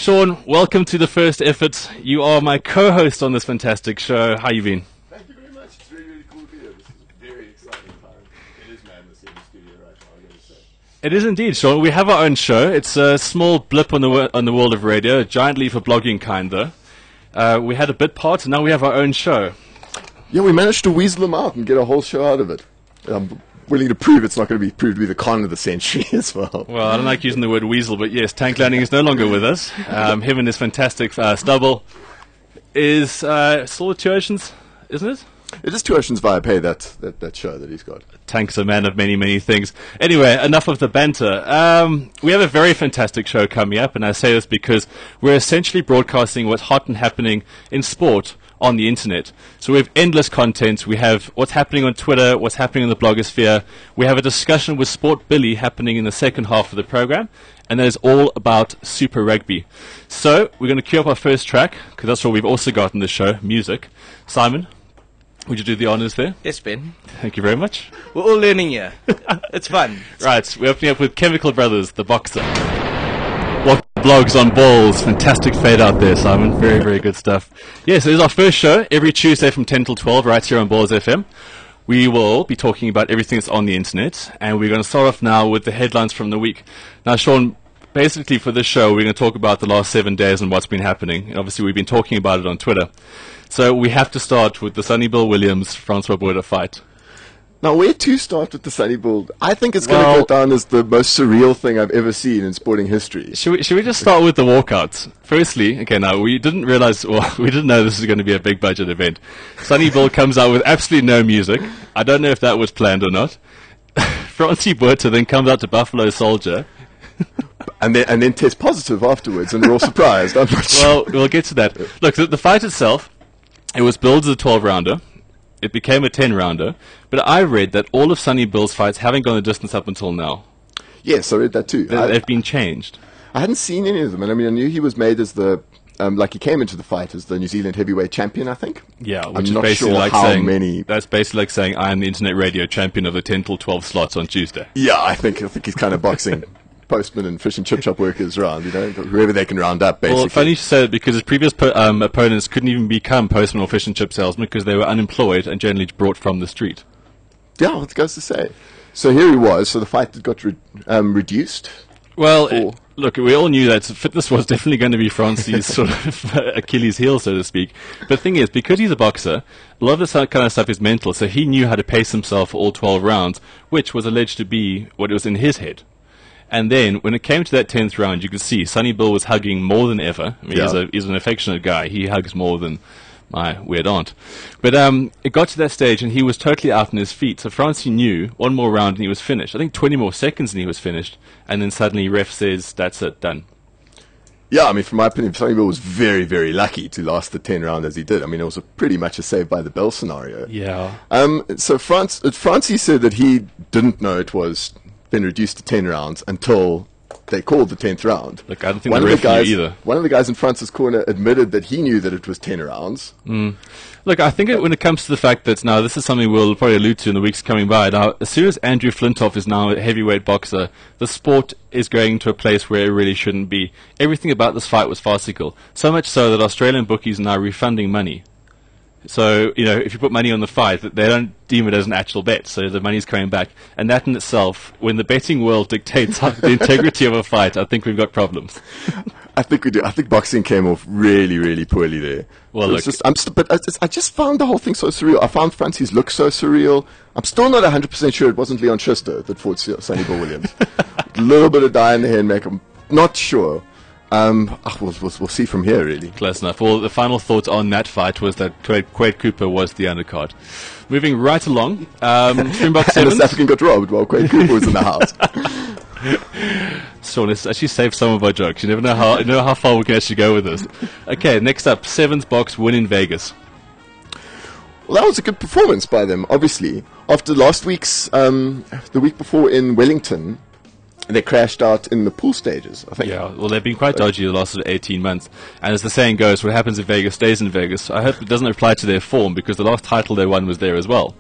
Sean, welcome to the first effort. You are my co-host on this fantastic show. How you been? Thank you very much. It's really, really cool to be here. This is a very exciting time. It is madness in the studio right now, I gotta say. It is indeed, Sean. We have our own show. It's a small blip on the world of radio, a giant leap for blogging kind though. We had a bit part, and now we have our own show. Yeah, we managed to weasel them out and get a whole show out of it. I'm willing to prove it's not going to be proved to be the con of the century as well. Well, I don't like using the word weasel, but yes, Tank Landing is no longer with us. Him and his fantastic stubble is still with Two Oceans, isn't it? It is Two Oceans via Pay, that show that he's got. Tank's a man of many, many things. Anyway, enough of the banter. We have a very fantastic show coming up, and I say this because we're essentially broadcasting what's hot and happening in sport on the internet. So we have endless content. We have what's happening on Twitter, what's happening in the blogosphere. We have a discussion with Sport Billy happening in the second half of the program, and that is all about Super Rugby. So we're going to cue up our first track, because that's what we've also got in the show, music. Simon, would you do the honors there? Yes, Ben. Thank you very much. We're all learning here. It's fun. Right, we're opening up with Chemical Brothers, the boxer. What blogs on balls. Fantastic fade out there, Simon. Very, very good stuff. Yes, it is our first show every Tuesday from 10 till 12 right here on Balls FM. We will be talking about everything that's on the internet, and we're going to start off now with the headlines from the week. Now, Sean, basically for this show, we're going to talk about the last 7 days and what's been happening. And obviously, we've been talking about it on Twitter. So we have to start with the Sonny Bill Williams Francois Botha fight. Now, where to start with the Sonny Bill? I think it's going to go down as the most surreal thing I've ever seen in sporting history. Should we just start with the walkouts? Firstly, okay, now we didn't realize, well, we didn't know this was going to be a big budget event. Sonny Bill comes out with absolutely no music. I don't know if that was planned or not. Francie Botha then comes out to Buffalo Soldier. and then tests positive afterwards, and we're all surprised. I'm not sure. Well, we'll get to that. Look, the fight itself, it was billed as a 12-rounder. It became a 10-rounder, but I read that all of Sonny Bill's fights haven't gone the distance up until now. Yes, I read that too. They've been changed. I hadn't seen any of them, and I mean, I knew he was made as the, like he came into the fight as the New Zealand heavyweight champion, I think. Yeah, I'm which is not basically sure like how saying, many. that's basically like saying I'm the internet radio champion of the 10 till 12 slots on Tuesday. Yeah, I think he's kind of boxing postmen and fish and chip shop workers around, you know, whoever they can round up, basically. Well, funny you say it, because his previous opponents couldn't even become postmen or fish and chip salesmen because they were unemployed and generally brought from the street. Yeah, what goes to say. So here he was, so the fight got reduced. Well, look, we all knew that fitness was definitely going to be Francie's sort of Achilles heel, so to speak. But the thing is, because he's a boxer, a lot of this kind of stuff is mental, so he knew how to pace himself for all 12 rounds, which was alleged to be what was in his head. And then, when it came to that 10th round, you could see Sonny Bill was hugging more than ever. I mean, Yeah. he's an affectionate guy. He hugs more than my weird aunt. But it got to that stage, and he was totally out on his feet. So Francie knew one more round, and he was finished. I think 20 more seconds, and he was finished. And then suddenly, ref says, that's it, done. Yeah, I mean, from my opinion, Sonny Bill was very, very lucky to last the 10 round as he did. I mean, it was pretty much a save by the bell scenario. Yeah. So Francie said that he didn't know it was been reduced to 10 rounds until they called the 10th round. Look, I don't think the ref knew either. One of the guys in France's corner admitted that he knew that it was 10 rounds. Look, I think when it comes to the fact that now this is something we'll probably allude to in the weeks coming by. Now, as soon as Andrew Flintoff is now a heavyweight boxer, the sport is going to a place where it really shouldn't be. Everything about this fight was farcical. So much so that Australian bookies are now refunding money. So, you know, if you put money on the fight, they don't deem it as an actual bet, so the money's coming back. And that in itself, when the betting world dictates the integrity of a fight, I think we've got problems. I think we do. I think boxing came off really, really poorly there. Well, look, I just found the whole thing so surreal. I found Francie's look so surreal. I'm still not 100% sure it wasn't Leon Schuster that fought Sonny Bill Williams. A little bit of dye in the hair and makeup. I'm not sure. We'll see from here, really. Close enough. Well, the final thought on that fight was that Quade Cooper was the undercard. Moving right along, Springbok And Sevens. the South African got robbed while Quade Cooper was in the house. Sean, let's actually save some of our jokes. You never know how far we can actually go with this. Okay, next up, Sevens box win in Vegas. Well, that was a good performance by them, obviously. After last week's, the week before in Wellington, they crashed out in the pool stages, I think. Yeah, well, they've been quite dodgy the last sort of 18 months. And as the saying goes, what happens in Vegas stays in Vegas. I hope it doesn't apply to their form, because the last title they won was there as well.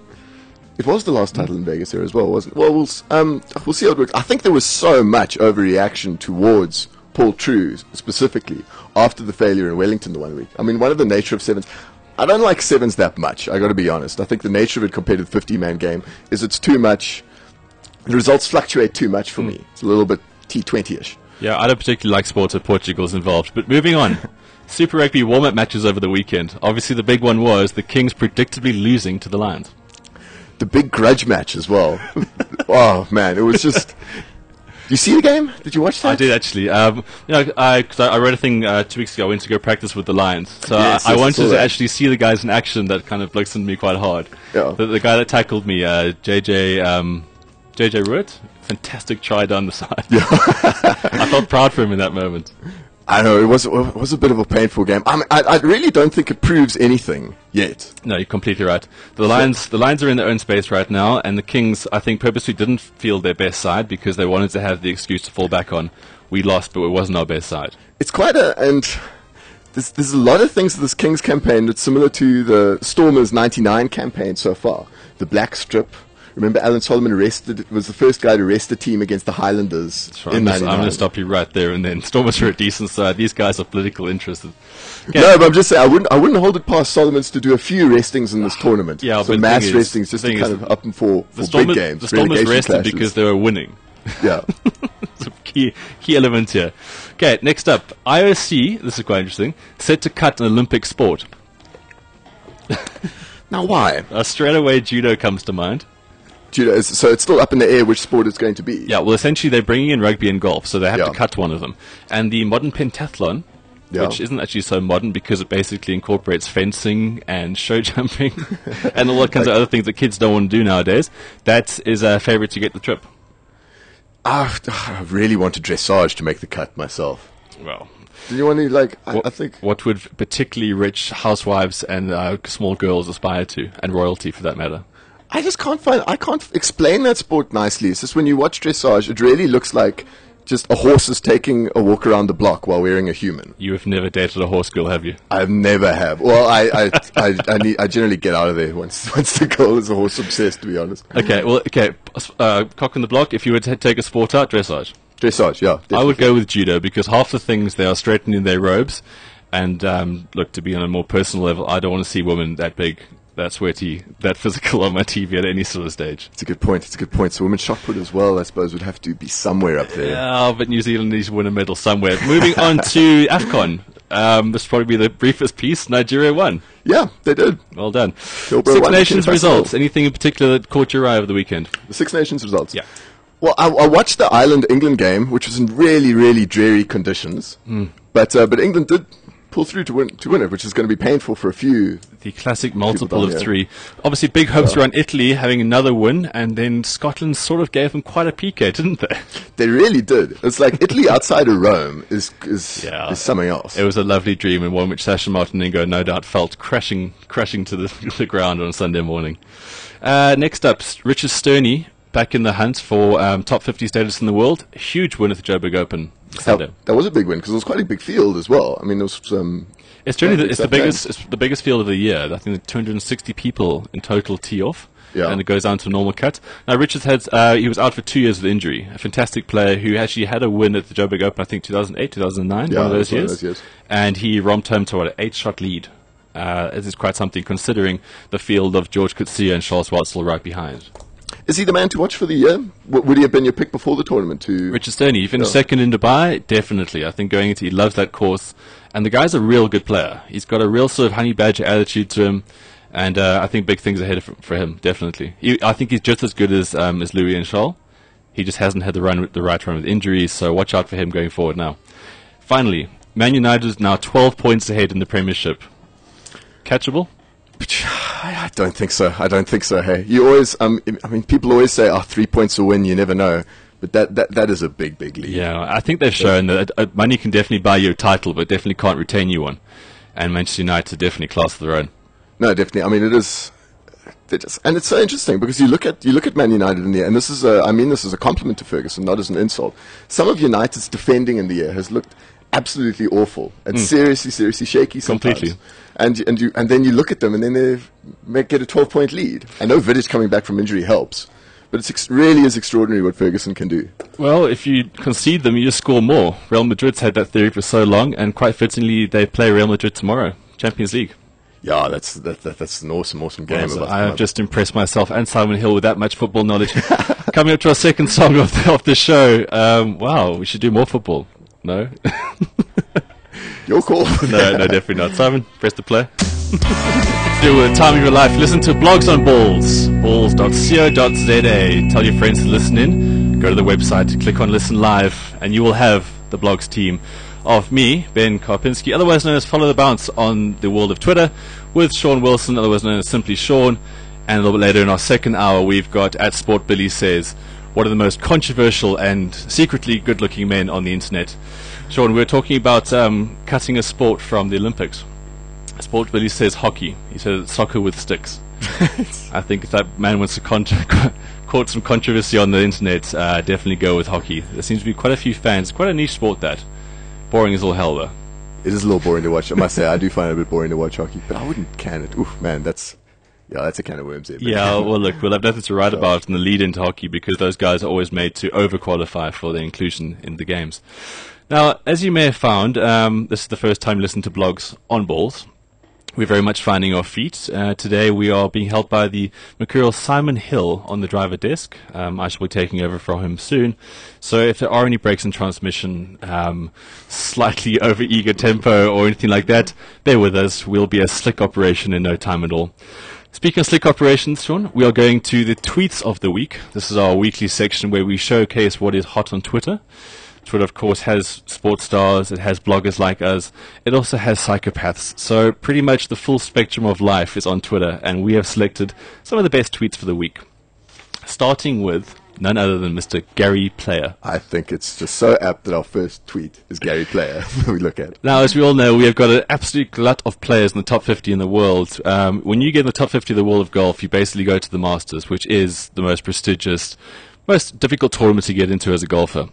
It was the last title in Vegas here as well, wasn't it? Well, we'll see how it works. I think there was so much overreaction towards Paul True specifically after the failure in Wellington the one week. I mean, one of the nature of sevens, I don't like sevens that much, I got to be honest. I think the nature of it compared to the 50-man game is it's too much. The results fluctuate too much for me. It's a little bit T20-ish. Yeah, I don't particularly like sports where Portugal's involved. But moving on, Super Rugby warm-up matches over the weekend. Obviously, the big one was the Kings predictably losing to the Lions. The big grudge match as well. Oh, man, it was just... Did you see the game? Did you watch that? I did actually. I read a thing 2 weeks ago. I went to go practice with the Lions, so Yes, I yes, wanted saw to that. actually see the guys in action. That kind of loosened me quite hard. Yeah. The guy that tackled me, JJ Ruitt, fantastic try down the side. Yeah. I felt proud for him in that moment. I know, it was a bit of a painful game. I really don't think it proves anything yet. No, you're completely right. The Lions are in their own space right now, and the Kings, I think, purposely didn't feel their best side because they wanted to have the excuse to fall back on. We lost, but it wasn't our best side. It's quite and there's a lot of things to this Kings campaign that's similar to the Stormers 99 campaign so far. The black strip. Remember, Alan Solomon was the first guy to arrest a team against the Highlanders in 99. I'm going to stop you right there, and then Stormers are a decent side. These guys are political interested. Okay. No, but I'm just saying, I wouldn't hold it past Solomons to do a few restings in this tournament. Yeah, so but mass the thing is- restings just the to thing kind is, of up and for The big Stormers, games. the Stormers relegation rested clashes. because they were winning. Yeah. It's a key element here. Okay, next up, IOC, this is quite interesting, set to cut an Olympic sport. Now, why? Straight away, judo comes to mind. Judo so it's still up in the air which sport it's going to be. Yeah, well, essentially, they're bringing in rugby and golf, so they have Yeah. to cut one of them. And the modern pentathlon, Yeah. which isn't actually so modern because it basically incorporates fencing and show jumping and all that kinds of other things that kids don't want to do nowadays, that is a favorite to get the trip. I really wanted dressage to make the cut myself. Well, Do you want to, I think... what would particularly rich housewives and small girls aspire to, and royalty for that matter? I can't explain that sport nicely. It's just when you watch dressage, it really looks like just a horse is taking a walk around the block while wearing a human. You have never dated a horse girl, have you? I've never have. Well, I generally get out of there once the girl is a horse obsessed, to be honest. Okay, well, cock in the block, if you were to take a sport out, dressage. Dressage, yeah. Definitely. I would go with judo because half the things they are straightening their robes. And look, to be on a more personal level, I don't want to see women that big, that sweaty, that physical on my TV at any sort of stage. It's a good point. So women's shot put as well, I suppose, would have to be somewhere up there. Yeah, but New Zealand needs to win a medal somewhere. Moving on to AFCON. This will probably be the briefest piece. Nigeria won. Yeah, they did. Well done. Kilbro Six won. Nations Kilbro results. won. Anything in particular that caught your eye over the weekend? The Six Nations results. Yeah. Well, I watched the Ireland-England game, which was in really, really dreary conditions. But England did pull through to win it, which is going to be painful for a few. The classic multiple down of here. 3. Obviously, big hopes around Italy having another win, and then Scotland sort of gave them quite a PK, didn't they? They really did. It's like Italy outside of Rome is something else. It was a lovely dream, and one which Sasha Martinengo no doubt felt crashing to the ground on Sunday morning. Next up, Richard Sterney back in the hunt for top 50 status in the world. Huge win at the Joburg Open Sunday. That was a big win because it was quite a big field as well. I mean, there was some. It's the biggest field of the year. I think 260 people in total tee off. Yeah. And it goes down to a normal cut. Now, Richards he was out for 2 years with injury. A fantastic player who actually had a win at the Joburg Open, I think 2008, 2009, Yeah, one of those one of years. those years. And he romped home to an 8-shot lead. It is quite something considering the field of George Coetzee and Charles Watzel right behind. Is he the man to watch for the year? Would he have been your pick before the tournament? Richard Sterney, he finished second in Dubai, definitely. I think he loves that course. And the guy's a real good player. He's got a real sort of honey badger attitude to him. And I think big things ahead for him, definitely. I think he's just as good as Louis and Charles. He just hasn't had the right run with injuries, so watch out for him going forward now. Finally, Man United is now 12 points ahead in the Premiership. Catchable? I don't think so. Hey, you always. People always say, 3 points a win. You never know. But that is a big lead. Yeah, I think they've shown that money can definitely buy you a title, but definitely can't retain you one. And Manchester United are definitely class of their own. No, definitely. I mean, it is. And it's so interesting because you look at Man United in the air, and this is a compliment to Ferguson, not as an insult. Some of United's defending in the air has looked absolutely awful and seriously shaky sometimes. Completely. And then you look at them, and then they get a 12-point lead. I know Vidic coming back from injury helps, But it really is extraordinary what Ferguson can do. Well, if you concede them, you just score more. Real Madrid's had that theory for so long, and quite fittingly, they play Real Madrid tomorrow, Champions League. Yeah, that's an awesome game. So I have just impressed myself and Simon Hill with that much football knowledge. Coming up to our second song of the show. Wow, we should do more football. No? Your call. No, definitely not. Simon, press the play. Do a time of your life. Listen to blogs on Balls. Balls.co.za. Tell your friends to listen in. Go to the website, click on Listen Live, and you will have the blogs team of me, Ben Karpinski, otherwise known as Follow the Bounce on the world of Twitter, with Sean Wilson, otherwise known as Simply Sean. And a little bit later in our second hour, we've got at Sport Billy Says, one of the most controversial and secretly good-looking men on the internet. Sean, we're talking about cutting a sport from the Olympics. Sport Billy says hockey. He says soccer with sticks. I think if that man wants to caught some controversy on the internet, definitely go with hockey. There seems to be quite a few fans. Quite a niche sport, that. Boring as all hell, though. It is a little boring to watch. I must say, I do find it a bit boring to watch hockey, but I wouldn't can it. Oof, man, that's a can of worms there. Yeah, well, look, we'll have nothing to write about in the lead into hockey because those guys are always made to over-qualify for their inclusion in the games. Now, as you may have found, this is the first time you listen to blogs on Balls. We're very much finding our feet. Today we are being helped by the mercurial Simon Hill on the driver desk. I shall be taking over from him soon. So if there are any breaks in transmission, slightly over-eager tempo or anything like that, bear with us. We'll be a slick operation in no time at all. Speaking of slick operations, Sean, we are going to the tweets of the week. This is our weekly section where we showcase what is hot on Twitter. Twitter, of course, has sports stars, it has bloggers like us, it also has psychopaths. So pretty much the full spectrum of life is on Twitter, and we have selected some of the best tweets for the week. Starting with none other than Mr. Gary Player. I think it's just so apt that our first tweet is Gary Player we look at. Now, as we all know, we have got an absolute glut of players in the top 50 in the world. When you get in the top 50 of the world of golf, you basically go to the Masters, which is the most prestigious, most difficult tournament to get into as a golfer.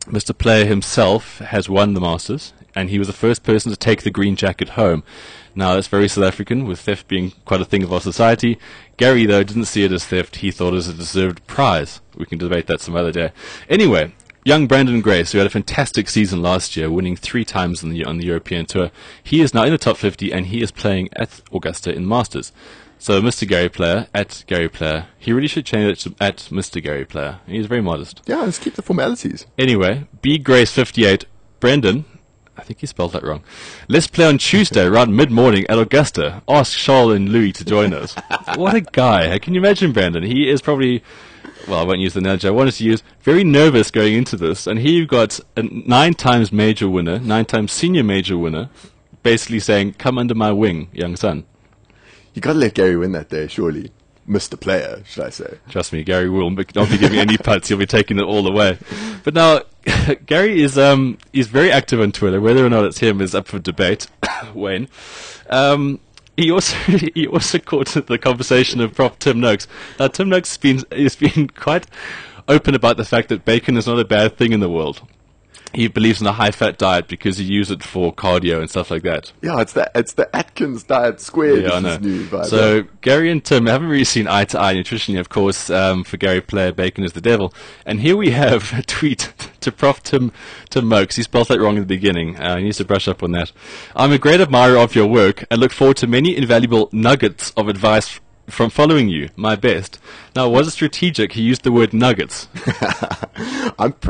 Mr. Player himself has won the Masters, and he was the first person to take the green jacket home. Now, that's very South African, with theft being quite a thing of our society. Gary, though, didn't see it as theft. He thought it was a deserved prize. We can debate that some other day. Anyway, young Brandon Grace, who had a fantastic season last year, winning 3 times on the European Tour, he is now in the top 50, and he is playing at Augusta in Masters. So, Mr. Gary Player, at Gary Player, he really should change it to at Mr. Gary Player. He's very modest. Yeah, let's keep the formalities. Anyway, B Grace 58, Brendan, I think he spelled that wrong. Let's play on Tuesday around mid-morning at Augusta. Ask Charles and Louis to join us. What a guy. Can you imagine Brandon? He is probably, well, I won't use the analogy I wanted to use, very nervous going into this. And here you've got a 9 times major winner, 9 times senior major winner, basically saying, come under my wing, young son. You got to let Gary win that day, surely. Mr. Player, should I say. Trust me, Gary will not be giving any putts. He'll be taking it all the way. But now, Gary is very active on Twitter. Whether or not it's him is up for debate. Wayne. He also caught the conversation of Prof. Tim Noakes. Now, Tim Noakes has been quite open about the fact that bacon is not a bad thing in the world. He believes in a high-fat diet because you use it for cardio and stuff like that. Yeah, it's the Atkins diet squared. Yeah, I know. So Gary and Tim haven't really seen eye-to-eye nutritionally, of course. For Gary Player, bacon is the devil. And here we have a tweet to Prof. Tim Noakes. He spelled that wrong in the beginning. He needs to brush up on that. I'm a great admirer of your work and look forward to many invaluable nuggets of advice from following you. My best. Now, was it strategic? He used the word nuggets. I don't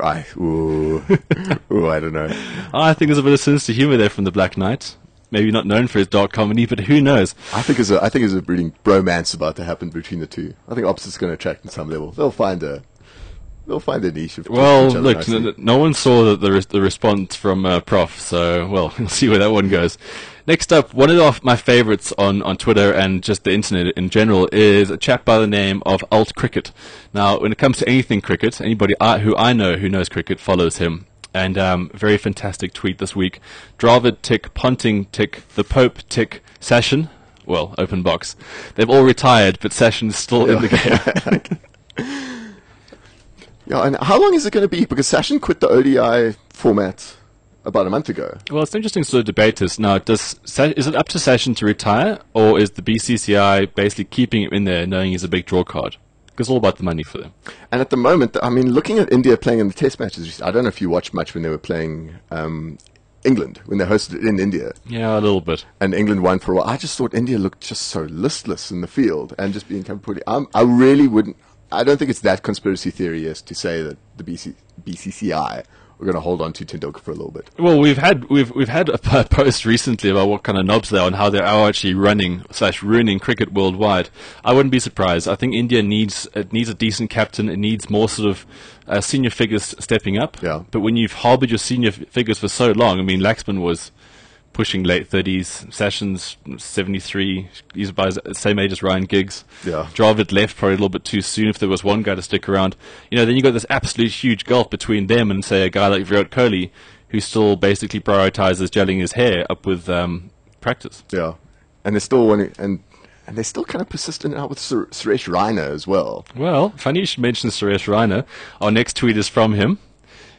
know. I think there's a bit of sinister humor there from the Black Knight. Maybe not known for his dark comedy, but who knows? I think there's a breeding bromance about to happen between the two. I think opposites going to attract on some level. They'll find a niche. Well, look, no one saw the response from Prof, so, well, we'll see where that one goes. Next up, one of my favorites on Twitter and just the internet in general is a chap by the name of Alt Cricket. Now, when it comes to anything cricket, anybody who I know who knows cricket follows him. And very fantastic tweet this week. Dravid tick, Ponting tick, the Pope tick, Sashin, well, open box. They've all retired, but Sashin's still in the game. Yeah, and how long is it going to be? Because Sashin quit the ODI format about a month ago. Well, it's interesting to sort of debate this. Now, is it up to Sashin to retire, or is the BCCI basically keeping him in there knowing he's a big draw card? It's all about the money for them. And at the moment, I mean, looking at India playing in the test matches, I don't know if you watched much when they were playing England, when they hosted it in India. Yeah, a little bit. And England won for a while. I just thought India looked just so listless in the field and just being completely... I really wouldn't... I don't think it's that conspiracy theory to say that the BCCI are going to hold on to Tendulkar for a little bbit. Well, we've had a post recently about what kind of knobs they are and how they are actually ruining cricket worldwide. I wouldn't be surprised. I think India needs a decent captain. It needs more sort of senior figures stepping up. Yeah. But when you've harbored your senior figures for so long, I mean, Laxman was pushing late 30s, Sessions 73, he's about the same age as Ryan Giggs. Yeah. Dravid left probably a little bit too soon if there was one guy to stick around. You know, then you got this absolute huge gulf between them and, say, a guy like Virat Kohli, who still basically prioritizes gelling his hair up with practice. Yeah. And they're still and they're still kind of persistent now with Suresh Raina as well. Well, funny you should mention Suresh Raina. Our next tweet is from him.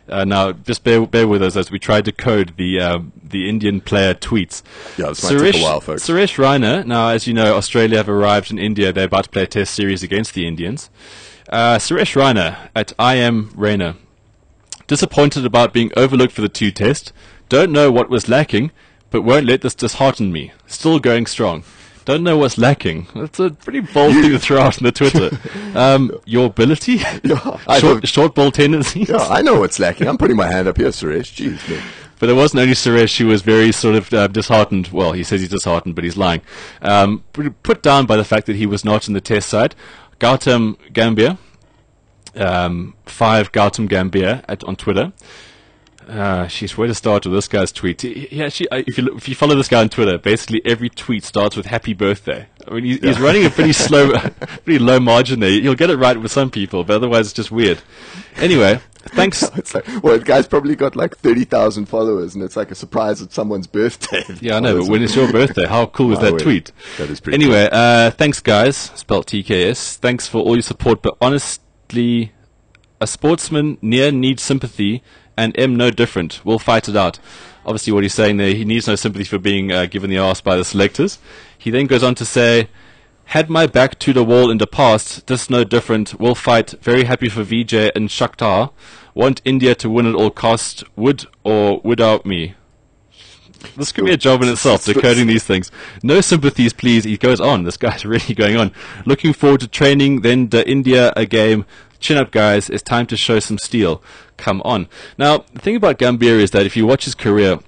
Now, just bear with us as we try to code the Indian player tweets. Yeah, this might take a while, folks. Suresh Raina, now, as you know, Australia have arrived in India. They're about to play a test series against the Indians. Suresh Raina at I Am Raina. Disappointed about being overlooked for the 2 test. Don't know what was lacking, but won't let this dishearten me. Still going strong. Don't know what's lacking. That's a pretty bold thing to throw out on the Twitter. Your ability? Yeah, short ball tendencies? Yeah, I know what's lacking. I'm putting my hand up here, Suresh. Jeez, man. But it wasn't only Suresh who was very sort of disheartened. Well, he says he's disheartened, but he's lying. Put down by the fact that he was not in the test side. Gautam Gambhir, 5 Gautam Gambhir on Twitter. She's where to start with this guy's tweet. If you follow this guy on Twitter, basically every tweet starts with "Happy Birthday." I mean, he's running a pretty pretty low margin there. You'll get it right with some people, but otherwise it's just weird. Anyway, thanks. It's like, well, the guy's probably got like 30,000 followers, and it's like a surprise at someone's birthday. Yeah, I know, but when it's your birthday, how cool is that tweet? That is pretty Anyway, thanks guys, spelled TKS. Thanks for all your support, but honestly, a sportsman needs sympathy, and M no different. We'll fight it out. Obviously what he's saying there, he needs no sympathy for being given the arse by the selectors. He then goes on to say, had my back to the wall in the past, this no different. We'll fight. Very happy for VJ and Shakhtar. Want India to win at all cost. Would or without me. This could be a job in itself, decoding these things. No sympathies, please. He goes on. This guy's really going on. Looking forward to training, then the India a game. Chin up, guys. It's time to show some steel. Come on. Now, the thing about Gambhir is that if you watch his career,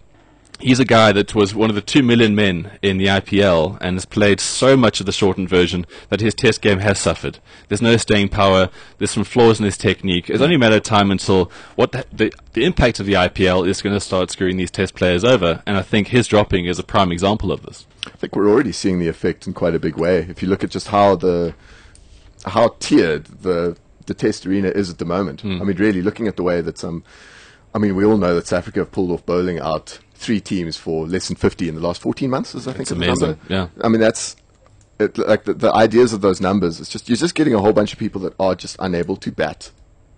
he's a guy that was one of the 2 million men in the IPL and has played so much of the shortened version that his test game has suffered. There's no staying power. There's some flaws in his technique. It's only a matter of time until the impact of the IPL is going to start screwing these test players over. And I think his dropping is a prime example of this. I think we're already seeing the effect in quite a big way. If you look at just how tiered the test arena is at the moment. I mean, really, looking at the way that we all know that South Africa have pulled off bowling out 3 teams for less than 50 in the last 14 months, I think. It's amazing, yeah. I mean, that's like the ideas of those numbers. It's just, you're just getting a whole bunch of people that are just unable to bat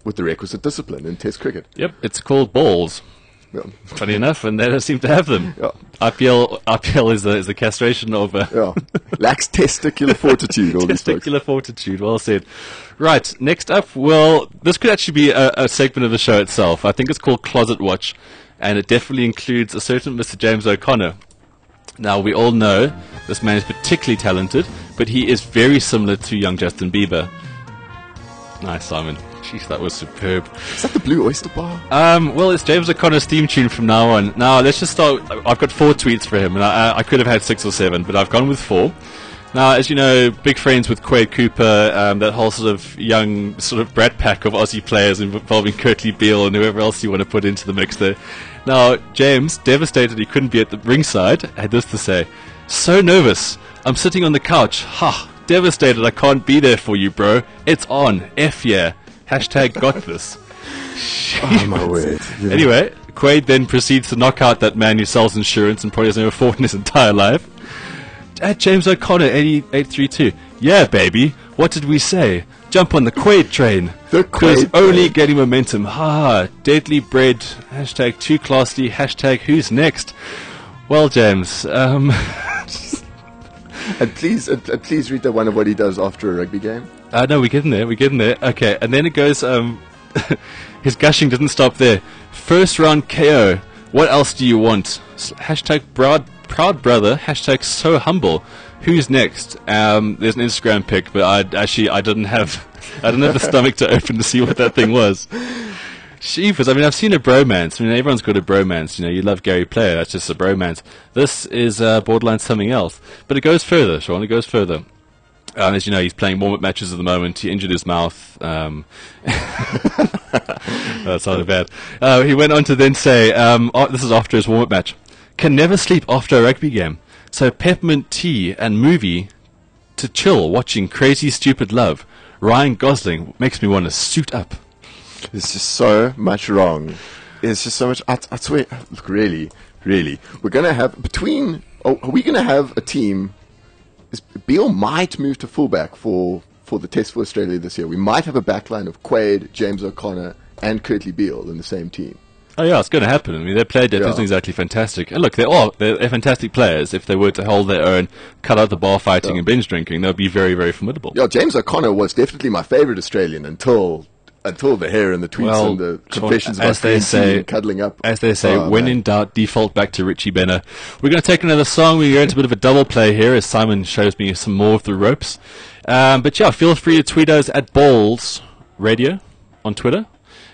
with the requisite discipline in test cricket. Yep, it's called balls. Yeah. Funny enough, and they don't seem to have them. Yeah. IPL is the castration of lacks testicular fortitude. All these folks. Testicular fortitude. Well said. Right. Next up, well, this could actually be a segment of the show itself. I think it's called Closet Watch, and it definitely includes a certain Mr. James O'Connor. Now, we all know this man is particularly talented, but he is very similar to young Justin Bieber. Nice, Simon. Jeez, that was superb. Is that the Blue Oyster Bar? Well, it's James O'Connor's theme tune from now on. Now, let's just start. I've got 4 tweets for him, and I could have had 6 or 7, but I've gone with 4. Now, as you know, big friends with Quade Cooper, that whole sort of young sort of brat pack of Aussie players involving Curtly Beale and whoever else you want to put into the mix there. Now, James, devastated he couldn't be at the ringside, had this to say. So nervous. I'm sitting on the couch. Ha! Devastated I can't be there for you, bro. It's on. F yeah. Hashtag got this. Oh, my word. Yeah. Anyway, Quade then proceeds to knock out that man who sells insurance and probably has never fought in his entire life. At James O'Connor, 8832. Yeah, baby. What did we say? Jump on the Quade train. The Quade only getting momentum. Ha! Deadly bread. Hashtag too classy. Hashtag who's next? Well, James, And please read the one of what he does after a rugby game. No, we're getting there. Okay, and then it goes, his gushing doesn't stop there. First round KO. What else do you want? Hashtag proud brother. Hashtag so humble. Who's next? There's an Instagram pic, but I didn't have the stomach to open to see what that thing was. Sheepers, I mean, I've seen a bromance. I mean, everyone's got a bromance. You know, you love Gary Player. That's just a bromance. This is borderline something else. But it goes further, Sean. It goes further. As you know, he's playing warm-up matches at the moment. He injured his mouth. That's not bad. He went on to then say, this is after his warm-up match, can never sleep after a rugby game. So peppermint tea and movie to chill watching Crazy Stupid Love. Ryan Gosling makes me want to suit up. There's just so much wrong. There's just so much. I swear, look, really, we're going to have are we going to have a team? Beale might move to fullback for the Test for Australia this year. We might have a backline of Quaid, James O'Connor, and Curtly Beale in the same team. Oh yeah, it's going to happen. I mean, their play depth isn't exactly fantastic. And look, they're fantastic players. If they were to hold their own, cut out the bar fighting and binge drinking, they'll be very, very formidable. Yeah, James O'Connor was definitely my favourite Australian until the hair and the tweets and the confessions about and cuddling up. As they say, when in doubt, default back to Richie Benner. We're going to take another song. We're going to a bit of a double play here as Simon shows me some more of the ropes. But yeah, feel free to tweet us at BLOGZ Radio on Twitter.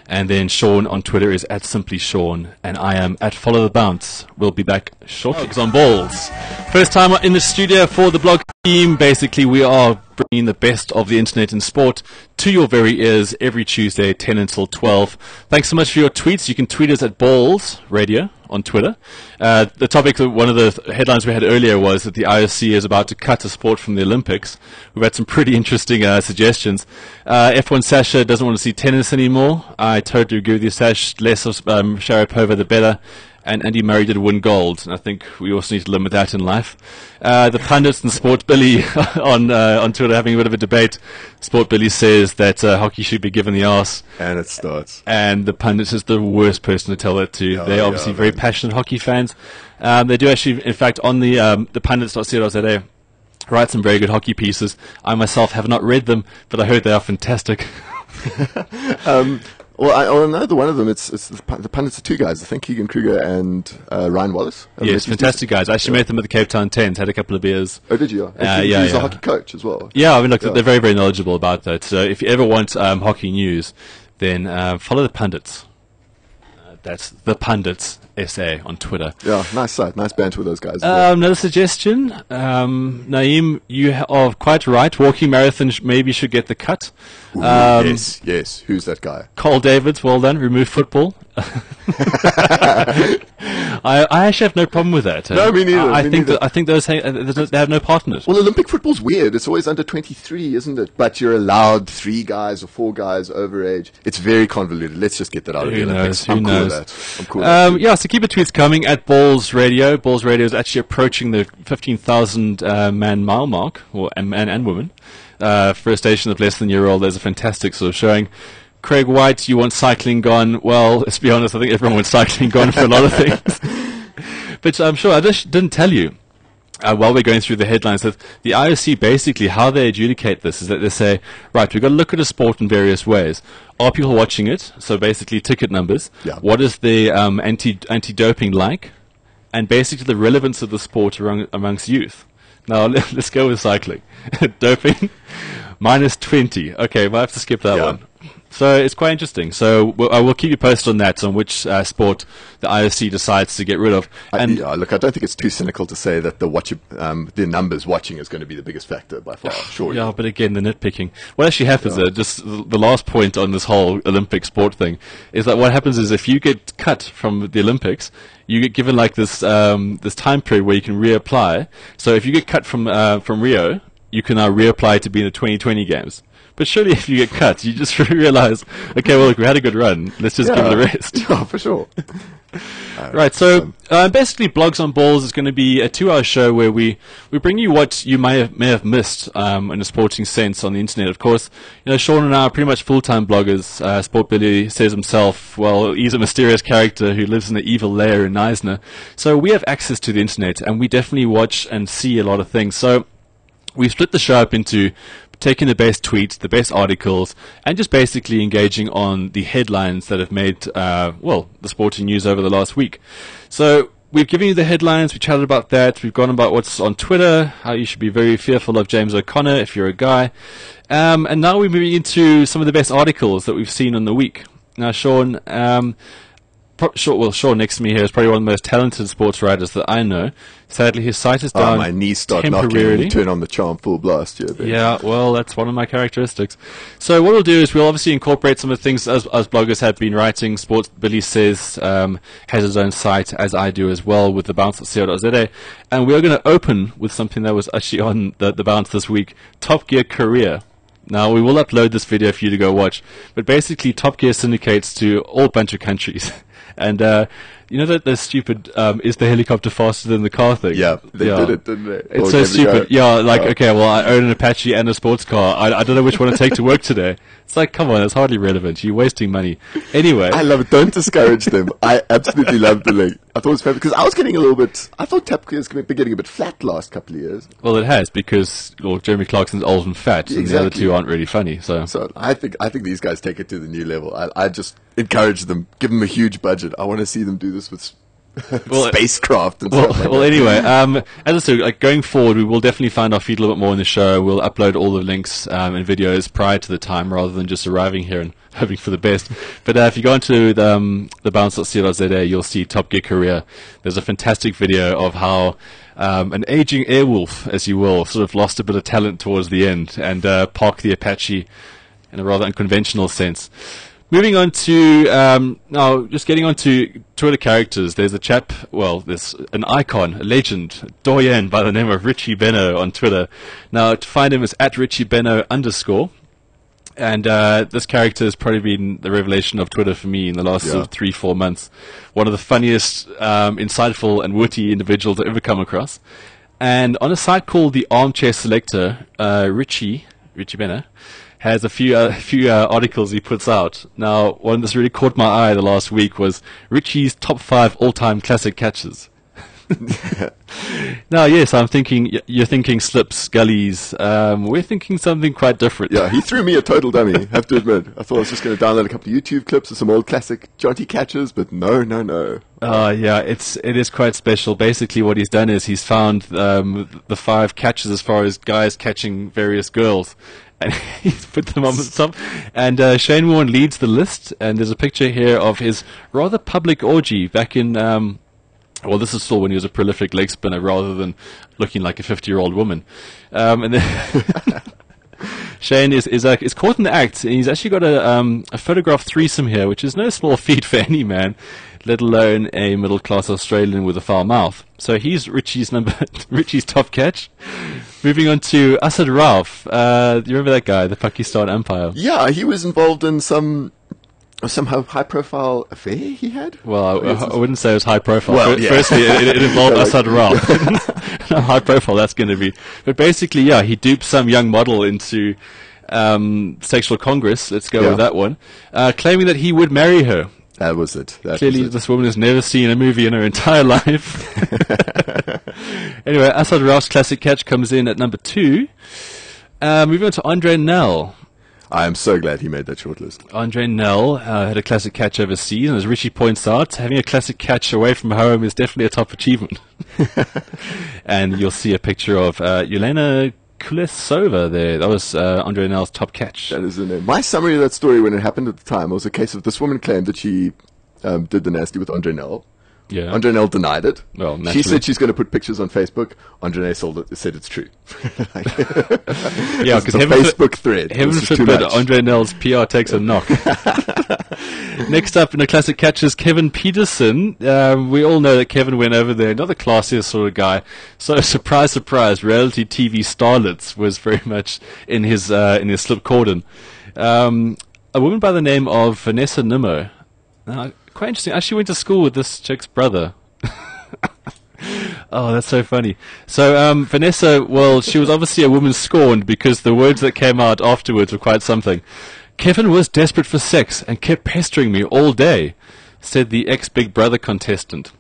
And then Sean on Twitter is at Simply Sean, and I am at Follow the Bounce. We'll be back shortly on Balls. First time in the studio for the blog team. Basically, we are bringing the best of the internet and sport to your very ears every Tuesday, 10 until 12. Thanks so much for your tweets. You can tweet us at BLOGZ Radio on Twitter. The topic, one of the headlines we had earlier was that the IOC is about to cut a sport from the Olympics. We've had some pretty interesting suggestions. F1 Sasha doesn't want to see tennis anymore. I totally agree with you, Sash. Less of Sharapova, the better. And Andy Murray did win gold, and I think we also need to limit that in life. The pundits and Sport Billy on Twitter having a bit of a debate. Sport Billy says that hockey should be given the arse. And it starts. And the pundits is the worst person to tell that to. They're obviously very passionate hockey fans. They do actually, in fact, on the pundits.co.za, write some very good hockey pieces. I myself have not read them, but I heard they are fantastic. Well, I know one of them. It's the pundits are two guys. I think Keegan Kruger and Ryan Wallace. Yes, fantastic guys. I actually met them at the Cape Town Tens. Had a couple of beers. Oh, did you? He's a hockey coach as well. Yeah, I mean, look, they're very, very knowledgeable about that. So if you ever want hockey news, then follow the pundits. That's the Pundits SA on Twitter. Yeah, nice site. Nice banter with those guys. Another suggestion. Naeem, you are quite right. Walking marathon maybe should get the cut. Yes. Who's that guy? Cole Davids, well done. Remove football. I actually have no problem with that. No, me neither. I think those they have no part in it. Well, Olympic football's weird. It's always under 23, isn't it? But you're allowed 3 guys or 4 guys over age. It's very convoluted. Let's just get that out of the Olympics. Who knows? I'm cool with that. Yeah, so keep the tweets coming at Balls Radio. Balls Radio is actually approaching the 15,000 man-mile mark, or man and woman. For a station of less than a year old, there's a fantastic sort of showing. Craig White, you want cycling gone? Well, let's be honest, I think everyone wants cycling gone for a lot of things. But I'm sure I just didn't tell you, while we're going through the headlines, that the IOC basically, how they adjudicate this is that they say, right, we've got to look at a sport in various ways. Are people watching it? So basically ticket numbers. Yeah. What is the anti-doping like? And basically the relevance of the sport amongst youth. Now, let's go with cycling. Doping, minus 20. Okay, we'll have to skip that one. So it's quite interesting. So I will keep you posted on that, on which sport the IOC decides to get rid of. And look, I don't think it's too cynical to say that the numbers watching is going to be the biggest factor by far. Sure. Yeah, but again, the nitpicking. What actually happens there, just the last point on this whole Olympic sport thing, is that what happens is if you get cut from the Olympics, you get given like this this time period where you can reapply. So if you get cut from Rio, you can now reapply to be in the 2020 games. But surely if you get cut, you just realize, okay, well, look, we had a good run. Let's just give it a rest. Yeah, for sure. Right, so basically Blogs on Balls is going to be a 2-hour show where we bring you what you may have missed in a sporting sense on the internet. Of course, you know, Sean and I are pretty much full-time bloggers. Sport Billy says himself, well, he's a mysterious character who lives in the evil lair in Eisner. So we have access to the internet, and we definitely watch and see a lot of things. So we split the show up into taking the best tweets, the best articles, and just basically engaging on the headlines that have made, the sporting news over the last week. So we've given you the headlines, we chatted about that, we've gone about what's on Twitter, how you should be very fearful of James O'Connor if you're a guy. And now we're moving into some of the best articles that we've seen on the week. Now, Sean, Sean next to me here is probably one of the most talented sports writers that I know. Sadly, his site is down my knees start knocking when you turn on the charm full blast. Yeah, well, that's one of my characteristics. So what we'll do is we'll obviously incorporate some of the things as bloggers have been writing. Sports Billy Says has his own site, as I do as well, with thebounce.co.za. And we're going to open with something that was actually on the Bounce this week, Top Gear Korea. Now, we will upload this video for you to go watch. But basically, Top Gear syndicates to all bunch of countries. And you know that the stupid is the helicopter faster than the car thing? Yeah, they did it, didn't they? It's so stupid. Yeah, okay, well, I own an Apache and a sports car. I don't know which one to take to work today. It's like, come on, it's hardly relevant. You're wasting money. Anyway. I love it. Don't discourage them. I absolutely love the link. I thought it was fair because I was getting a little bit, I thought Top Gear was been getting a bit flat last couple of years. Well, it has because Jeremy Clarkson's old and fat, and the other two aren't really funny. So I think these guys take it to the new level. I just encourage them, give them a huge budget. I want to see them do this with spacecraft and stuff like that. Well, anyway, as I said, going forward, we will definitely find our feet a little bit more in the show. We'll upload all the links and videos prior to the time, rather than just arriving here and hoping for the best. But if you go into the bounce.co.za, you'll see Top Gear Korea. There's a fantastic video of how an aging airwolf, as you will, sort of lost a bit of talent towards the end and parked the Apache in a rather unconventional sense. Moving on to, now just getting on to Twitter characters, there's a chap, there's an icon, a legend, a doyen by the name of Richie Benno on Twitter. Now, to find him is @RichieBenno_. And this character has probably been the revelation of Twitter for me in the last sort of 3-4 months. One of the funniest, insightful and witty individuals I've ever come across. And on a site called the Armchair Selector, Richie Benno has a few articles he puts out. Now, one that's really caught my eye the last week was Richie's top 5 all-time classic catches. Now, yes, you're thinking slips, gullies. We're thinking something quite different. Yeah, he threw me a total dummy, have to admit. I thought I was just going to download a couple of YouTube clips of some old classic jaunty catches, but no. Yeah, it is quite special. Basically, what he's done is he's found the 5 catches as far as guys catching various girls. And he's put them on the top. And Shane Warne leads the list. And there's a picture here of his rather public orgy back in, this is still when he was a prolific leg spinner rather than looking like a 50-year-old woman. And then Shane is caught in the act. And he's actually got a photograph threesome here, which is no small feat for any man, let alone a middle-class Australian with a foul mouth. So he's Richie's top catch. Moving on to Asad Rauf. Do you remember that guy, the Pakistan umpire? Yeah, he was involved in some high-profile affair he had. Well, I wouldn't say it was high-profile. Well, yeah. Firstly, it involved Asad Rauf. How high-profile that's going to be. But basically, yeah, he duped some young model into sexual congress. Let's go with that one. Claiming that he would marry her. That was it. Clearly, this woman has never seen a movie in her entire life. Anyway, Asad Rauf's classic catch comes in at number 2. Moving on to Andre Nell. I am so glad he made that shortlist. Andre Nell had a classic catch overseas, and as Richie points out, having a classic catch away from home is definitely a top achievement. And you'll see a picture of Yelena Kulesova there. That was Andre Nell's top catch. That is the name. My summary of that story when it happened at the time was a case of this woman claimed that she did the nasty with Andre Nell. Yeah. Andre Nell denied it. Well, naturally. She said she's going to put pictures on Facebook. Andre Nell said it's true. Yeah, because Facebook thread. Heaven forbid Andre Nell's PR takes a knock. Next up in the classic catches, Kevin Peterson. We all know that Kevin went over there, not the classiest sort of guy. So surprise, surprise, reality TV starlets was very much in his slip cordon. A woman by the name of Vanessa Nimmo. Quite interesting. I actually went to school with this chick's brother. Oh, that's so funny. So Vanessa, she was obviously a woman scorned because the words that came out afterwards were quite something. Kevin was desperate for sex and kept pestering me all day, said the ex-Big Brother contestant.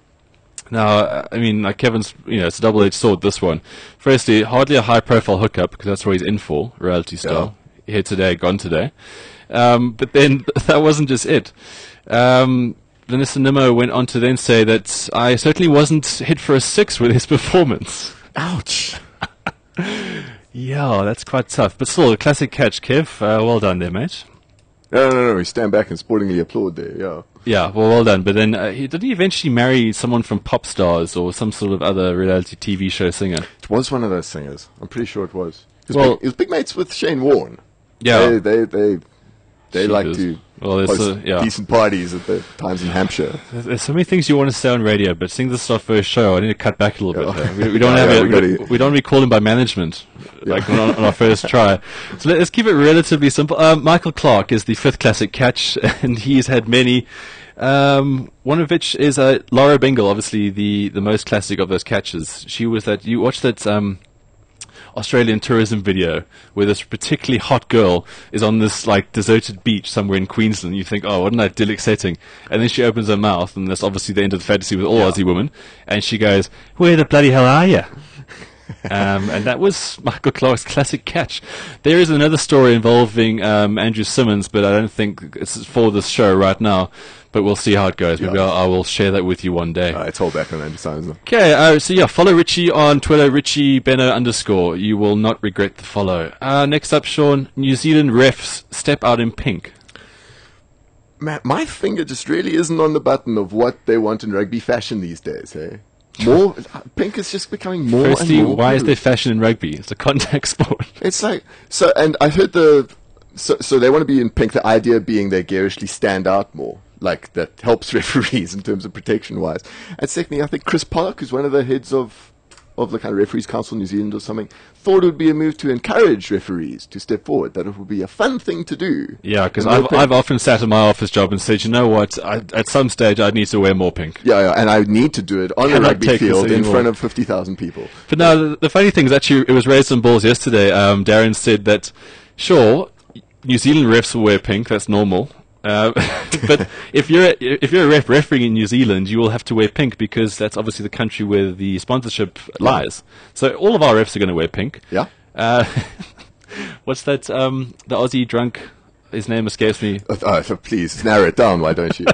Now, I mean, like Kevin's, it's a double-edged sword, this one. Firstly, hardly a high-profile hookup, because that's what he's in for, reality star. Yeah. Here today, gone today. But then, that wasn't just it. Vanessa Nimmo went on to then say that I certainly wasn't hit for a 6 with his performance. Ouch. Yeah, that's quite tough. But still, a classic catch, Kev. Well done there, mate. No. We stand back and sportingly applaud there, yeah. Yeah, well done. But then, did he eventually marry someone from Pop Stars or some sort of other reality TV show singer? It was one of those singers. I'm pretty sure it was. He was big mates with Shane Warne. Yeah. They like to host decent parties at the times in Hampshire. There's so many things you want to say on radio, but seeing this is our first show, I need to cut back a little bit. We don't we don't want to be called in by management like on our first try. So let's keep it relatively simple. Michael Clark is the 5th classic catch, and he's had many. One of which is Laura Bengal, obviously the most classic of those catches. She was that you watched that. Australian tourism video where this particularly hot girl is on this like deserted beach somewhere in Queensland. You think, oh, what an idyllic setting. And then she opens her mouth, and that's obviously the end of the fantasy with all Aussie women. And she goes, "Where the bloody hell are you?" And that was Michael Clark's classic catch. There is another story involving Andrew Simmons, but I don't think it's for this show right now. But we'll see how it goes. Maybe I will share that with you one day. It's all back on Andrew Simmons. Okay, so follow Richie on Twitter, RichieBenno_. You will not regret the follow. Next up, Sean, New Zealand refs step out in pink. Man, my finger just really isn't on the button of what they want in rugby fashion these days, hey? More pink is just becoming more Firstly, and more. why is there fashion in rugby? It's a contact sport. It's like and I heard so they want to be in pink. The idea being they garishly stand out more, like that helps referees in terms of protection wise. And secondly, I think Chris Pollock, who's one of the heads of the kind of referees council in New Zealand or something, thought it would be a move to encourage referees to step forward, that it would be a fun thing to do. Yeah, because I've often sat in my office job and said, you know what, at some stage I need to wear more pink. Yeah, and I need to do it on a rugby field in front of 50,000 people. But no, the funny thing is actually, it was raised on balls yesterday. Darren said that, sure, New Zealand refs will wear pink, that's normal. But if you're a refereeing in New Zealand, you will have to wear pink because that's obviously the country where the sponsorship lies. So all of our refs are going to wear pink. Yeah. What's that? The Aussie drunk. His name escapes me. Please narrow it down. Why don't you?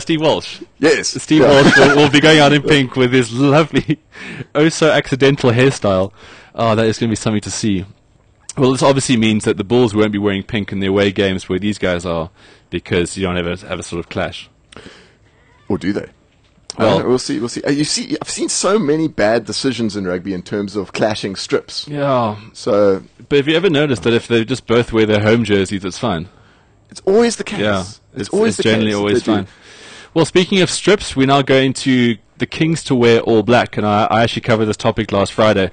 Steve Walsh. Yes. Steve Walsh will be going out in pink with his lovely, oh so accidental hairstyle. Oh, that is going to be something to see. Well, this obviously means that the Bulls won't be wearing pink in their away games where these guys are, because you don't have a sort of clash. Or do they? Well, we'll see. I've seen so many bad decisions in rugby in terms of clashing strips. Yeah. So, but have you ever noticed that if they just both wear their home jerseys, it's fine? It's always the case. Yeah, it's always generally case always fine. Well, speaking of strips, we're now going to the Kings to wear all black, and I actually covered this topic last Friday.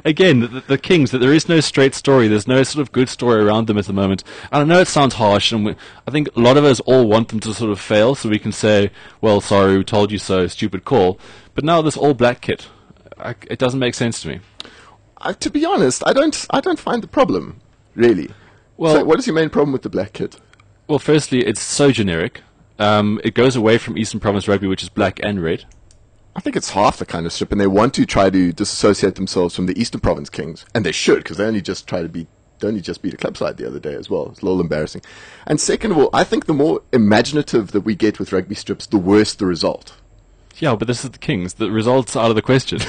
Again, the Kings, that there is no straight story. There's no sort of good story around them at the moment. And I know it sounds harsh, and I think a lot of us all want them to sort of fail so we can say, well, sorry, we told you so, stupid call. But now this all-black kit, it doesn't make sense to me. To be honest, I don't find the problem, really. Well, so what is your main problem with the black kit? Well, firstly, it's so generic. It goes away from Eastern Province Rugby, which is black and red. I think it's half the kind of strip, and they want to try to disassociate themselves from the Eastern Province Kings, and they should, because they only just beat a club side the other day as well. It's a little embarrassing. And second of all, I think the more imaginative that we get with rugby strips, the worse the result. Yeah, but this is the Kings. The results are out of the question.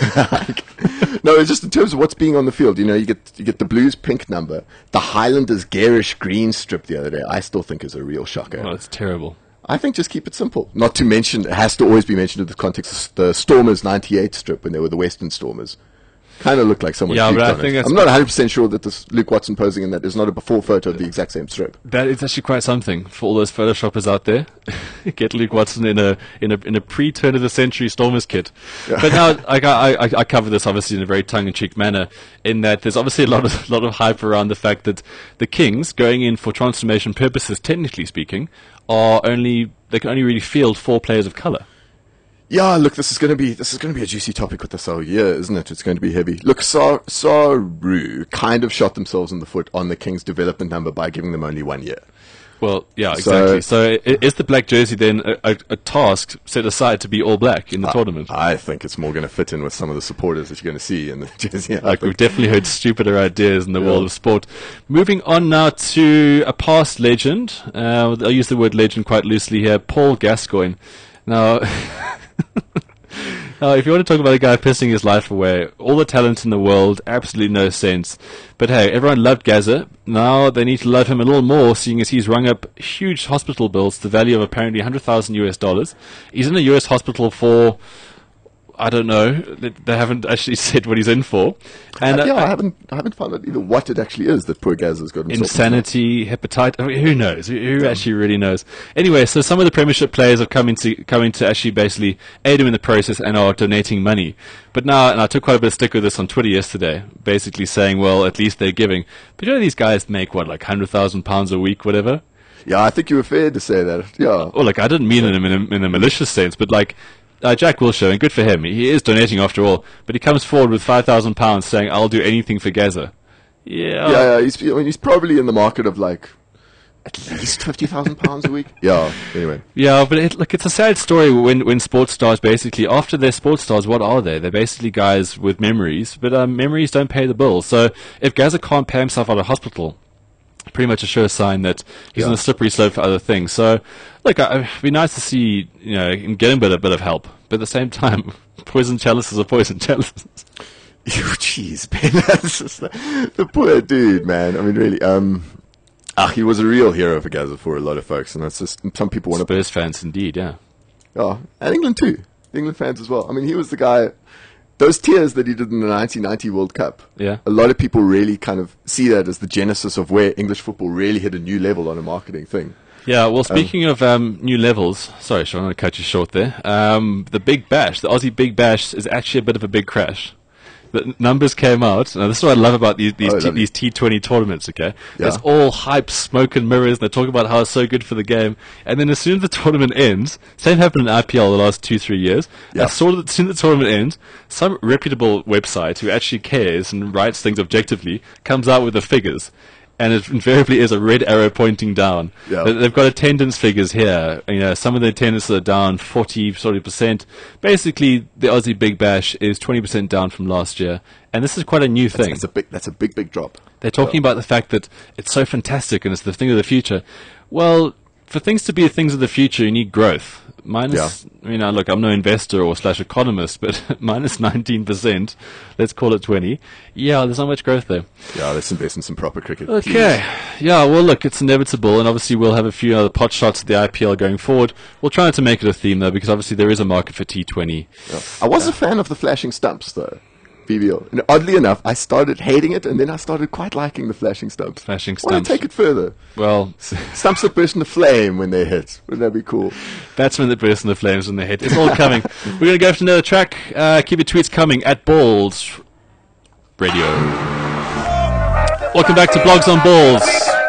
No, it's just in terms of what's being on the field. You get the Blues pink number, the Highlanders garish green strip the other day. I still think is a real shocker. Oh, it's terrible. I think just keep it simple. Not to mention, it has to always be mentioned in the context of the Stormers 98 strip when they were the Western Stormers. Kind of looked like someone but I on think it. I'm not 100% sure that this Luke Watson posing in that is not a before photo of the exact same strip. That is actually quite something for all those photoshoppers out there. Get Luke Watson in a pre-turn of the century Stormers kit. Yeah. But now I cover this obviously in a very tongue-in-cheek manner, in that there's obviously a lot of hype around the fact that the Kings, going in for transformation purposes, technically speaking, they can only really field 4 players of colour. Yeah, look, this is going to be a juicy topic with this whole year, isn't it? It's going to be heavy. Look, Saru kind of shot themselves in the foot on the Kings' development number by giving them only 1 year. Well, yeah, exactly. So is the black jersey then a task set aside to be all black in the tournament? I think it's more going to fit in with some of the supporters that you're going to see in the jersey. Like, we've definitely heard stupider ideas in the world of sport. Moving on now to a past legend. I'll use the word legend quite loosely here, Paul Gascoigne. Now... Now, if you want to talk about a guy pissing his life away, all the talent in the world, absolutely no sense. But hey, everyone loved Gaza. Now they need to love him a little more, seeing as he's rung up huge hospital bills, the value of apparently $100,000 US. He's in a US hospital for, I don't know, they haven't actually said what he's in for. And I haven't found out either what it actually is that poor Gaza's got himself insanity, hepatitis. I mean, who knows? Who actually really knows? Anyway, so some of the Premiership players have come in to actually basically aid him in the process and are donating money. But now, and I took quite a bit of stick with this on Twitter yesterday, basically saying, well, at least they're giving. But you know, these guys make what, like £100,000 a week, whatever. Yeah, I think you were fair to say that. Yeah. Well, like, I didn't mean it in a malicious sense, but like. Jack Wilshere, and good for him. He is donating after all, but he comes forward with £5,000 saying, "I'll do anything for Gaza." Yeah. He's probably in the market of like at least £50,000 a week. Yeah. Anyway. Yeah, but it's a sad story when sports stars basically, after they're sports stars, what are they? They're basically guys with memories, but memories don't pay the bills. So if Gaza can't pay himself out of hospital, pretty much a sure sign that he's on a slippery slope for other things. So, look, it'd be nice to see, him getting a bit of help. But at the same time, poison chalices are poison chalices. Jeez, Ben, that's just the poor dude, man. I mean, really, he was a real hero for Gaza for a lot of folks, and that's just some people want to. Spurs fans, indeed, yeah. Yeah, and England too. England fans as well. I mean, he was the guy. Those tears that he did in the 1990 World Cup, yeah. A lot of people really kind of see that as the genesis of where English football really hit a new level on a marketing thing. Yeah, well, speaking of new levels, sorry, Sean, I'm going to cut you short there. The Big Bash, the Aussie Big Bash, is actually a bit of a big crash. The numbers came out. Now, this is what I love about these T20 tournaments, okay? Yeah. It's all hype, smoke and mirrors, and they talk about how it's so good for the game. And then as soon as the tournament ends, same happened in IPL the last 2-3 years, as soon as the tournament ends, some reputable website who actually cares and writes things objectively comes out with the figures. And it invariably is a red arrow pointing down. Yeah. They've got attendance figures here. Some of the attendances are down 40%. Basically, the Aussie Big Bash is 20% down from last year. And this is quite a new thing. That's a big drop. They're talking about the fact that it's so fantastic and it's the thing of the future. Well, for things to be things of the future, you need growth. Look, I'm no investor or /economist, but minus 19%, let's call it 20. Yeah, there's not much growth there. Yeah, let's invest in some proper cricket. Okay. Please. Yeah, well, look, it's inevitable, and obviously we'll have a few other pot shots at the IPL going forward. We'll try not to make it a theme, though, because obviously there is a market for T20. Yeah. I was a fan of the flashing stumps, though. BBL. And oddly enough, I started hating it, and then I started quite liking the flashing stumps. Flashing Why stumps. don't I take it further? Well, stumps that burst into flame when they hit. Wouldn't that be cool? Batsmen that burst into flames when they hit. It's all coming. We're going to go for another track. Keep your tweets coming at BLOGZ Radio. Welcome back to BLOGZ on Balls.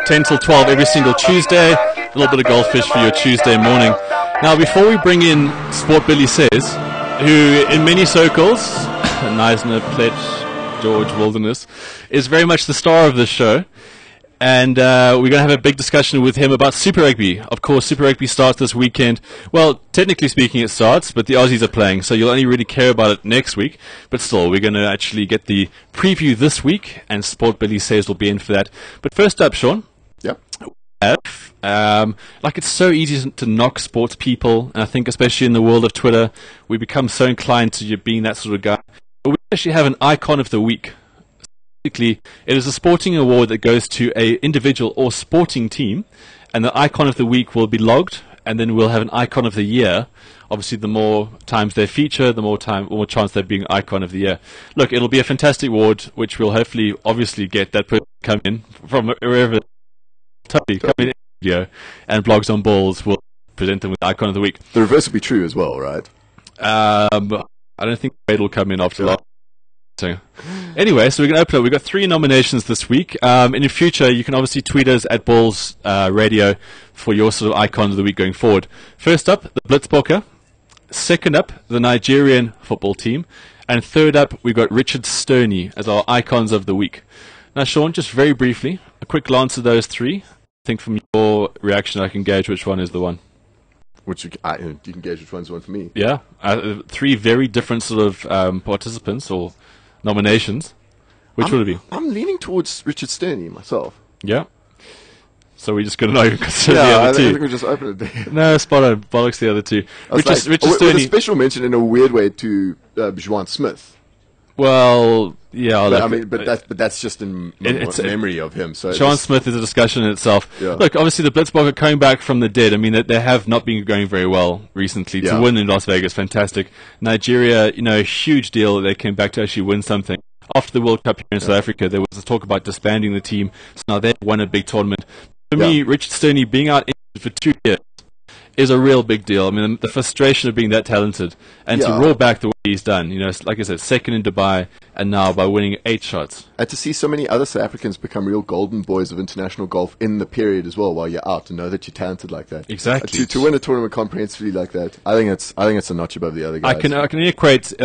10 till 12 every single Tuesday. A little bit of goldfish for your Tuesday morning. Now, before we bring in Sport Billy Says, who in many circles, Neisner, Pletch, George Wilderness, is very much the star of this show. And we're going to have a big discussion with him about Super Rugby. Of course, Super Rugby starts this weekend. Well, technically speaking, it starts, but the Aussies are playing, so you'll only really care about it next week. But still, we're going to actually get the preview this week, and Sport Billy Says will be in for that. But first up, Sean. Yep. It's so easy to knock sports people, and I think especially in the world of Twitter, we become so inclined to being that sort of guy. But we actually have an icon of the week. Basically, it is a sporting award that goes to a individual or sporting team, and the icon of the week will be logged, and then we'll have an icon of the year. Obviously, the more times they feature, the more chance they're being icon of the year. Look, it'll be a fantastic award, which we'll hopefully, obviously, get that person come in from wherever. Totally come in video, and BLOGZ on Balls will present them with icon of the week. The reverse will be true as well, right? I don't think Wade will come in after that. So, anyway, so we're going to open up. We've got 3 nominations this week. In the future, you can obviously tweet us at Balls Radio for your sort of icon of the week going forward. First up, the Blitzbokker. Second up, the Nigerian football team. And third up, we've got Richard Stoney as our icons of the week. Now, Sean, just very briefly, a quick glance at those 3. think from your reaction I can gauge which one is the one. Which you can gauge which one's the one for me. Yeah, three very different sort of participants or nominations. Which would it be? I'm leaning towards Richard Sterney myself. Yeah. So we're just going to not even consider the Yeah, other I two. think we just open it there. No, spot on. Bollocks the other two. Richard With a Sterney. special mention in a weird way to Juan Smith. Well, yeah. But that's just in memory of him. So Sean Smith is a discussion in itself. Yeah. Look, obviously the Blitzbog are coming back from the dead. I mean, they have not been going very well recently. Yeah. To win in Las Vegas, fantastic. Nigeria, a huge deal that they came back to actually win something. After the World Cup here in South Africa, there was a talk about disbanding the team. So now they've won a big tournament. For me, Richard Sterney being out injured for 2 years is a real big deal. I mean, the frustration of being that talented and to roar back the way he's done. Like I said, second in Dubai and now by winning 8 shots. And to see so many other South Africans become real golden boys of international golf in the period as well while you're out, and know that you're talented like that. Exactly. To win a tournament comprehensively like that, I think it's a notch above the other guys. I can only equate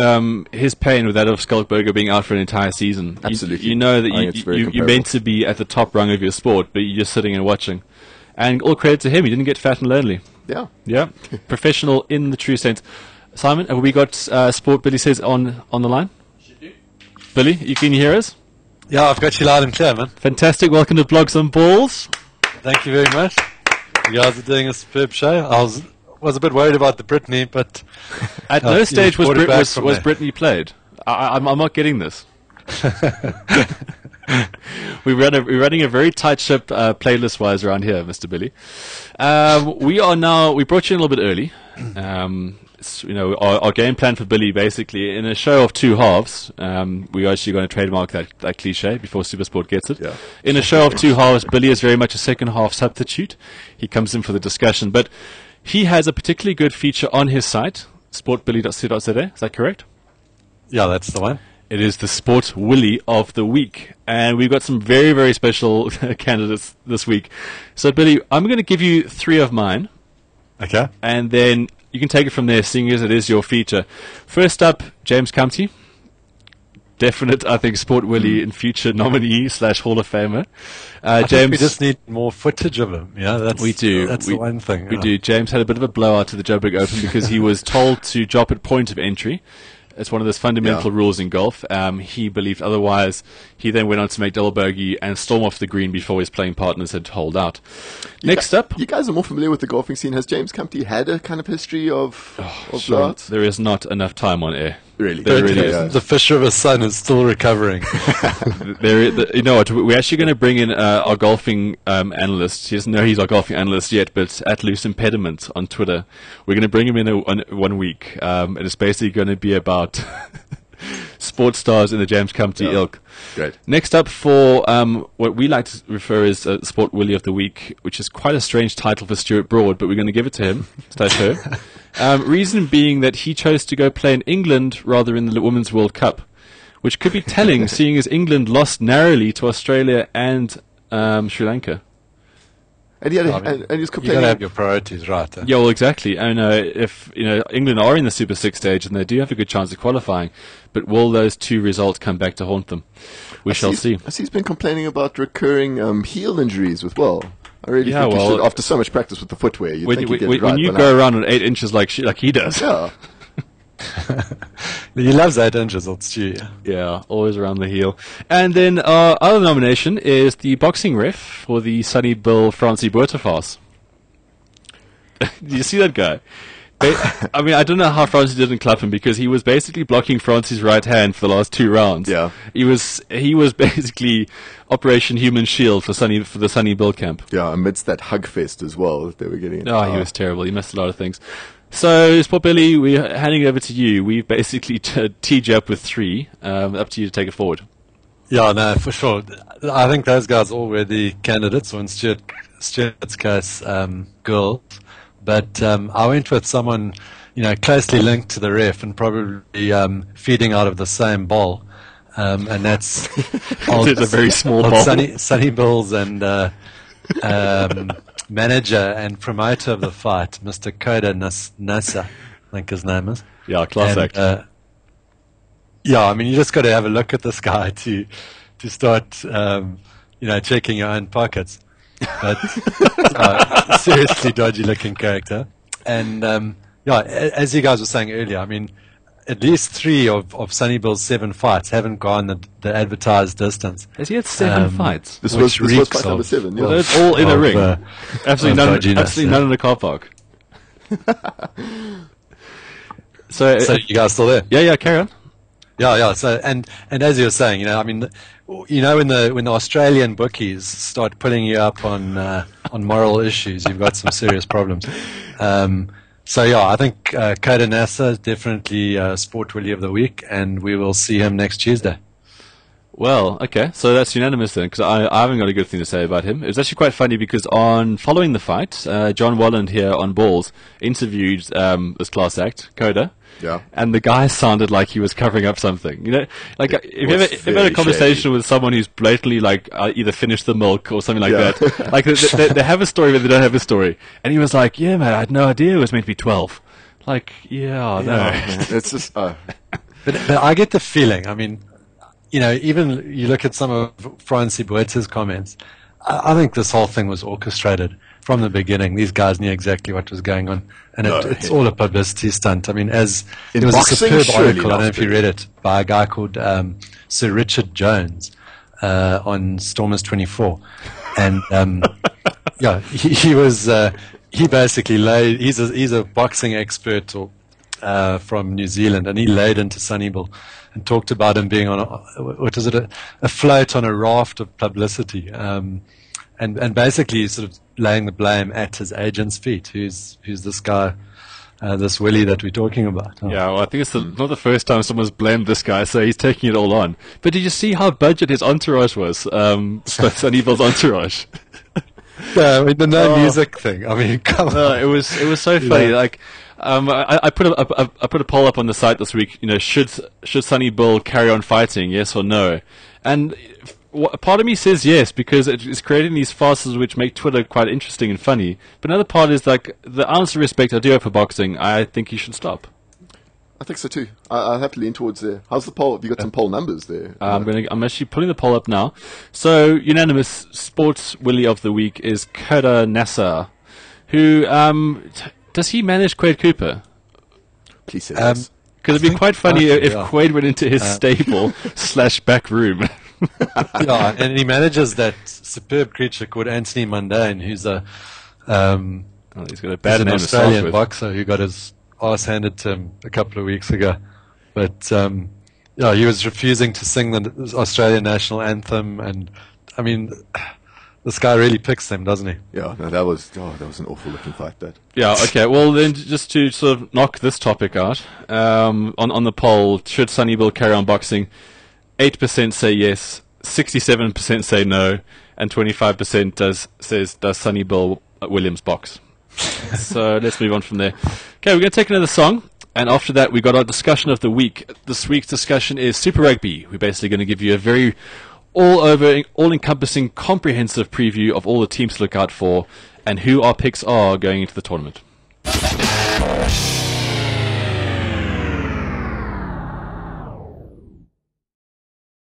his pain with that of Skulkberger being out for an entire season. Absolutely. You know that you're meant to be at the top rung of your sport, but you're just sitting and watching. And all credit to him, he didn't get fat and lonely. Yeah. Yeah. Professional in the true sense. Simon, have we got Sport Billy says on the line? Should do. Billy, you can hear us? Yeah, I've got you loud and clear, man. Fantastic. Welcome to BLOGZ on Balls. Thank you very much. You guys are doing a superb show. I was a bit worried about the Brittany, but at no stage was was Brittany played. I'm not getting this. We're running a very tight ship playlist-wise around here, Mr. Billy. We brought you in a little bit early. Our game plan for Billy, basically, in a show of 2 halves, we're actually going to trademark that cliche before Supersport gets it. Yeah. In a show of 2 halves, Billy is very much a second half substitute. He comes in for the discussion, but he has a particularly good feature on his site, sportbilly.co.za. Is that correct? Yeah, that's the one. It is the Sport Willy of the week. And we've got some very, very special candidates this week. So, Billy, I'm going to give you 3 of mine. Okay. And then you can take it from there, seeing as it is your feature. First up, James Comte. Definite, I think, Sport Willy and future nominee / Hall of Famer. James, we just need more footage of him. Yeah, we do. That's the one thing. We do. James had a bit of a blowout to the Joburg Open because he was told to drop at point of entry. It's one of those fundamental rules in golf. He believed otherwise. He then went on to make double bogey and storm off the green before his playing partners had holed out. Next up. You guys are more familiar with the golfing scene. Has James Comte had a kind of history of blowouts? There is not enough time on air. Really? There really is. The Fisher of his son is still recovering. You know what? We're actually going to bring in our golfing analyst. He doesn't know he's our golfing analyst yet, but at Loose Impediment on Twitter. We're going to bring him in 1 week. And it's basically going to be about sports stars in the James Comte ilk. Great. Next up for what we like to refer as Sport Willy of the Week, which is quite a strange title for Stuart Broad, but we're going to give it to him. Reason being that he chose to go play in England rather in the Women's World Cup, which could be telling, seeing as England lost narrowly to Australia and Sri Lanka. And he was complaining. You got to have your priorities right. Yeah, well, exactly. I know if England are in the Super 6 stage and they do have a good chance of qualifying, but will those 2 results come back to haunt them? We shall see. I see he's been complaining about recurring heel injuries as well. I really think he should, after so much practice with the footwear, you'd think he'd get it right. When you go around on 8 inches like he does. Yeah. He loves 8 inches, old Stu. Yeah, always around the heel. And then our other nomination is the boxing ref for the Sonny Bill Francie Botha farce. Do you see that guy? I mean, I don't know how Francie didn't clap him because he was basically blocking Francie's right hand for the last 2 rounds. Yeah. He was basically Operation Human Shield for the Sonny Bill camp. Yeah, amidst that hug fest as well that they were getting. Oh, he was terrible. He missed a lot of things. So, Sport Billy, we're handing it over to you. We've basically teed you up with 3. Up to you to take it forward. Yeah, no, for sure. I think those guys all were the candidates, or in Stuart's case, girls. But I went with someone, closely linked to the ref and probably feeding out of the same bowl. And that's it's a very small bowl. Sonny Bills and manager and promoter of the fight, Mr. Koda Nasa, I think his name is. Yeah, class act. Yeah, I mean, you just got to have a look at this guy to start, checking your own pockets. but seriously dodgy-looking character. And as you guys were saying earlier, I mean, at least 3 of Sonny Bill's 7 fights haven't gone the advertised distance. Has he had 7 fights? This was fight number 7. Yeah. Well, it's all in a ring. Absolutely none in the car park. So you guys still there? Yeah, carry on. Yeah. So and as you were saying, I mean, when the Australian bookies start putting you up on moral issues, you've got some serious problems. I think Coda Nasser is definitely Sport Willy of the Week, and we will see him next Tuesday. Well, okay, so that's unanimous then, because I haven't got a good thing to say about him. It was actually quite funny because following the fight, John Walland here on Balls interviewed this class act, Coda. Yeah. And the guy sounded like he was covering up something. Like if you ever had a conversation with someone who's blatantly like either finished the milk or something like that, like they have a story but they don't have a story. And he was like, "Yeah, man, I had no idea it was meant to be 12." Like, no. It's just. But I get the feeling. I mean, even you look at some of Francie Boete's comments. I think this whole thing was orchestrated from the beginning. These guys knew exactly what was going on, and it's all a publicity stunt. I mean, there was a superb article, I don't know if you read it, by a guy called Sir Richard Jones on Stormers 24, and he basically laid. He's a boxing expert from New Zealand, and he laid into Sonny Bill and talked about him being on a float on a raft of publicity. And basically sort of laying the blame at his agent's feet, who's this guy, this Willy that we're talking about. Yeah, well, I think it's not the first time someone's blamed this guy, so he's taking it all on. But did you see how budget his entourage was? Sonny Bill's entourage. Yeah, I mean, the music thing. I mean, come on. It was so funny. Like, I put a poll up on the site this week. Should Sonny Bill carry on fighting? Yes or no? And part of me says yes, because it's creating these farces which make Twitter quite interesting and funny. But another part is like the ounce of respect I do have for boxing. I think he should stop. I think so too. I have to lean towards there. How's the poll? Have you got some poll numbers there? I'm actually pulling the poll up now. So unanimous Sports Willy of the Week is Coda Nasser, who does he manage Quade Cooper? Please say yes. Because it'd be quite funny if Quade went into his stable / back room. Yeah, and he manages that superb creature called Anthony Mundane, who's he's got a bad name, Australian boxer who got his ass handed to him a couple of weeks ago. But he was refusing to sing the Australian national anthem, and I mean, this guy really picks them, doesn't he? Yeah, no, that was an awful looking fight. That. Yeah. Okay. Well, then, just to sort of knock this topic out, on the poll, should Sonny Bill carry on boxing? 8% say yes, 67% say no, and 25% says does Sonny Bill Williams box? So let's move on from there. Okay, we're going to take another song, and after that we got our discussion of the week. This week's discussion is Super Rugby. We're basically going to give you a very all-encompassing, comprehensive preview of all the teams to look out for and who our picks are going into the tournament.